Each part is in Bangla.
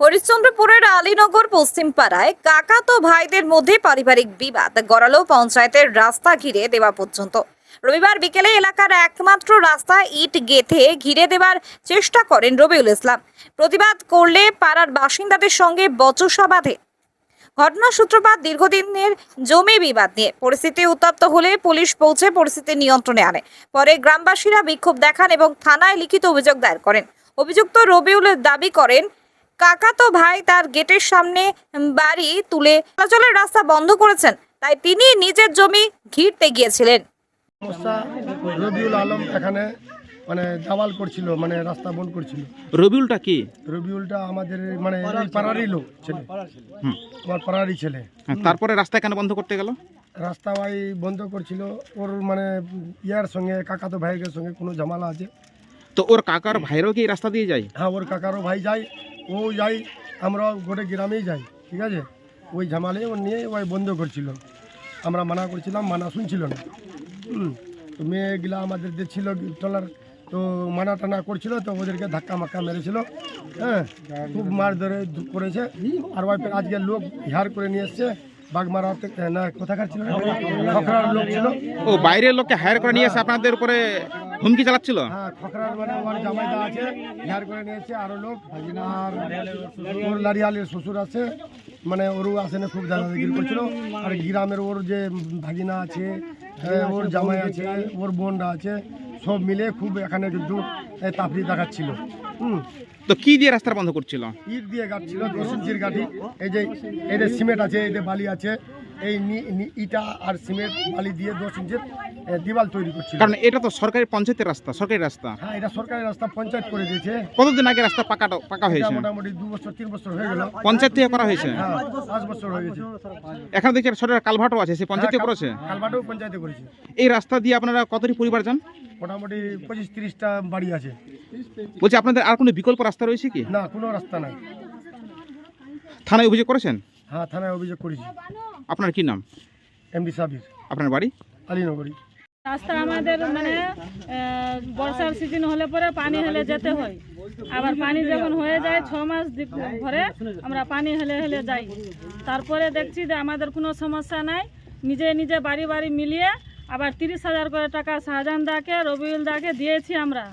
হরিশ্চন্দ্রপুরের আলীনগর পশ্চিম পাড়ায় কাকাতো ভাইদের মধ্যে পারিবারিক বিবাদ গড়ালো পঞ্চায়েতের রাস্তা ঘিরে দেওয়া পর্যন্ত। রবিবার বিকেলে এলাকার একমাত্র রাস্তা ইট গেঁথে ঘিরে দেওয়ার চেষ্টা করেন রবিউল ইসলাম। প্রতিবাদ করলে পাড়ার বাসিন্দাদের সঙ্গে বচসা বাঁধে। ঘটনার সূত্রপাত দীর্ঘদিনের জমি বিবাদ নিয়ে। পরিস্থিতি উত্তপ্ত হলে পুলিশ পৌঁছে পরিস্থিতি নিয়ন্ত্রণে আনে। পরে গ্রামবাসীরা বিক্ষোভ দেখান এবং থানায় লিখিত অভিযোগ দায়ের করেন। অভিযুক্ত রবিউল দাবি করেন, কাকাতো ভাই তার গেটের সামনে বাড়ি তুলে চলাচলের রাস্তা বন্ধ করেছেন, তাই তিনি নিজের জমি ঘিরতে গিয়েছিলেন। রবিউল আলম এখানে দাওয়াল করছিল, রাস্তা বন্ধ করছিল। রবিউলটা কি? রবিউলটা আমাদের এই পাড়ারই লোক ছেলে, আমার পাড়ারই ছেলে। তারপরে রাস্তা কেন বন্ধ করতে গেল? রাস্তা ভাই বন্ধ করছিল, ওর ইয়ার সঙ্গে কাকাতো ভাইয়ের সঙ্গে কোনো ঝামেলা আছে। তো ওর কাকার ভাইরও কি এই রাস্তা দিয়ে যায়? হ্যাঁ, ওর কাকারও ভাই যায়, ও যাই, আমরা গোটে গ্রামেই যাই, ঠিক আছে। ওই ঝামেলায় ও নিয়ে ওই বন্ধ করছিল, আমরা মানা করছিলাম, মানা শুনছিল না। তো মেয়েগুলা আমাদের দেখছিল টলার, তো মানা টানা করছিল, তো ওদেরকে ধাক্কা মাক্কা মেরেছিল। হ্যাঁ, খুব মার ধরে করেছে। আর ওই আজকে লোক হিয়ার করে নিয়ে এসছে বাগমারা না, কোথাকার ছিল, খকরার লোক ছিল। ও বাইরের লোককে হায়ার করে নিয়ে এসে আপনাদের উপরে হুমকি চালাচ্ছিল? হ্যাঁ, খকরার ওর জামাইদা আছে, হিয়ার করে নিয়ে এসছে আরো লোক। আর ওর লারিয়ালের শ্বশুর আছে, ওরও আসে না, খুব দাদাগিরি করছিল। আর গ্রামের ওর যে ভাগিনা আছে, ওর জামাই আছে, ওর বোনরা আছে, সব মিলে খুব এখানে কিন্তু তাফরি দেখাচ্ছিল। তো কি দিয়ে রাস্তা বন্ধ করছিল? ইট দিয়ে গাঁটছিল, 10 ইঞ্চির গাঁটি। এই যে সিমেন্ট আছে, এই যে বালি আছে, এই ইটা আর সিমেন্ট বালি দিয়ে 10 ইঞ্চির দিওয়াল তৈরি করছিল। কারণ এটা তো সরকারি পঞ্চায়েতের রাস্তা, সরকারি রাস্তা। হ্যাঁ, এটা সরকারি রাস্তা, পঞ্চায়েত করে দিয়েছে। কতদিন আগে রাস্তা পাকা হয়েছে? মোটামুটি 2 বছর 3 বছর হয়ে গেল। পঞ্চায়েত থেকে করা হয়েছে? হ্যাঁ, 5 বছর হয়ে গেছে। এখানে দেখছি সরকার কালভাটও আছে, সেই পঞ্চায়েতে করেছে? কালবাটেও পঞ্চায়েতে করেছে। এই রাস্তা দিয়ে আপনারা কতটি পরিবার যান? মোটামুটি 25-30টা বাড়ি আছে। বলছি, আপনাদের আর কোনো বিকল্প রাস্তা রয়েছে কি? না, কোনো রাস্তা নাই। থানায় অভিযোগ করেছেন? হ্যাঁ, থানায় অভিযোগ করেছি। আপনার কি নাম? এমডি সাবির, আপনার বাড়ি? আলীনগরী। রাস্তা আমাদের বর্ষার সিজন হলে পরে পানি হলে যেতে হয়। আবার পানি যখন হয়ে যায় 6 মাস ধরে আমরা পানি হেলে যাই। তারপরে দেখছি যে আমাদের কোনো সমস্যা নাই, নিজে নিজে বাড়ি বাড়ি মিলিয়ে আবার 30,000 করে টাকা শাহজাহান দাকে, রবিউল দাকে দিয়েছি আমরা।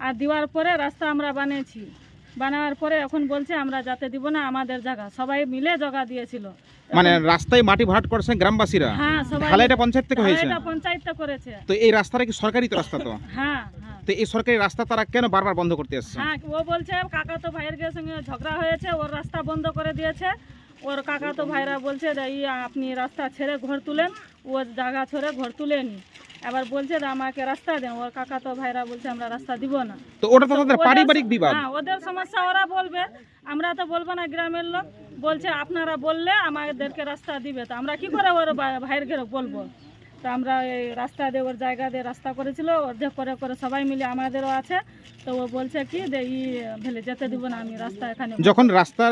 আর দেওয়ার পরে রাস্তা আমরা বানিয়েছি। বানানোর পরে এখন বলছে আমরা যাতে দিব না, আমাদের জায়গা সবাই মিলে জায়গা দিয়েছিল। রাস্তায় মাটি ভরাট করেছেন গ্রামবাসীরা? হ্যাঁ, সবাই। ঢালাইটা পঞ্চায়েত থেকে হয়েছে? এটা পঞ্চায়েত করেছে। তো এই রাস্তাটা কি সরকারি তো রাস্তা? তো হ্যাঁ। তো এই সরকারি রাস্তা তারা কেন বারবার বন্ধ করতে আসছে? হ্যাঁ, ও বলছে কাকাতো ভাইয়ের সঙ্গে ঝগড়া হয়েছে, ওর রাস্তা বন্ধ করে দিয়েছে। ওর কাকাতো ভাইরা বলছে যে আপনি রাস্তা ছেড়ে ঘর তুলেন, ওর জায়গা ছেড়ে ঘর তুলেনি। এবার বলছে যে আমাকে রাস্তা দেন। ওর কাকাতো ভাইরা বলছে আমরা রাস্তা দিব না। তো ওটা তো তাদের পারিবারিক বিবাদ। হ্যাঁ, ওদের সমস্যা ওরা বলবে, আমরা তো বলবো না। গ্রামের লোক বলছে আপনারা বললে আমাদেরকে রাস্তা দিবে, তো আমরা কি করে ওর ভাইয়ের ঘরে বলবো? তো আমরা এই রাস্তা দিয়ে, ওর জায়গা দিয়ে রাস্তা করেছিল, অর্ধেক করে করে সবাই মিলে আমাদেরও আছে। তো ও বলছে কি যে ভেলে যেতে দিব না, আমি রাস্তা এখানে। যখন রাস্তার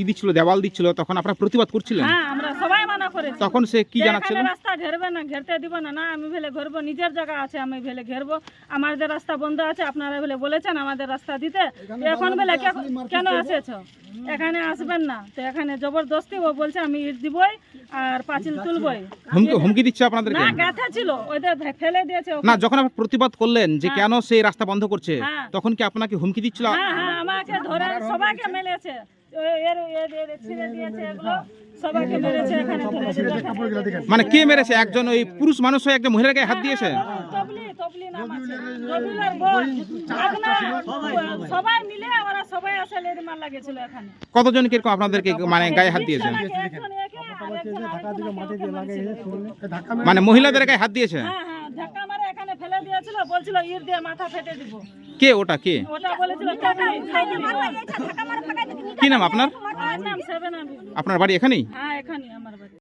দিচ্ছিল, দেওয়াল দিচ্ছিল, তখন আপনারা প্রতিবাদ করছিলেন? হ্যাঁ, আমরা সবাই মানা করেছি। তখন সে কি জানাচ্ছিল? রাস্তা ঘেরবে না, ঘেরতে দিব না। না, আমি ভেলে ঘেরবো, নিজের জায়গা আছে, আমি ভেলে ঘেরবো। আমাদের রাস্তা বন্ধ আছে, আপনারা ভেলে বলেছেন আমাদের রাস্তা দিতে, এখন ভেলে কেন এসেছ? এখানে আসবেন না। তো এখানে জবরদস্তি ও বলছে আমি ইট দিবই আর পাঁচিল তুলবই। হুমকি দিচ্ছে আপনাদেরকে? না, গাথা ছিল, ওদের ফেলে দিয়েছে। না, যখন আপনি প্রতিবাদ করলেন যে কেন সেই রাস্তা বন্ধ করছে, হ্যাঁ। তখন কি আপনাকে হুমকি দিচ্ছিল? হ্যাঁ, আমাকে ধরে সবাইকে মেলেছে, ছিঁড়ে দিয়েছে, এগুলো সবাইকে মেরেছে। এখানে কে মেরেছে? একজন ওই পুরুষ মানুষ হয়ে একজন মহিলার গায়ে হাত দিয়েছে? তবলি নাম আছে, রবিউলের বোন, সবাই মিলে ওরা সবাই আসলে মার লাগেছিল এখানে। কতজন কিরকম আপনাদেরকে গায়ে হাত দিয়েছে? মহিলাদের গায়ে হাত দিয়েছে? হ্যাঁ, ধাক্কা মারে এখানে ফেলে দিয়েছিল, বলছিল ইট দিয়ে মাথা ফেটে দিব। কে ওটা? কে ওটা বলেছিল? কি নাম আপনার? আমার নাম সেভেন। আপনার বাড়ি এখানেই? হ্যাঁ, এখানেই আমার বাড়ি।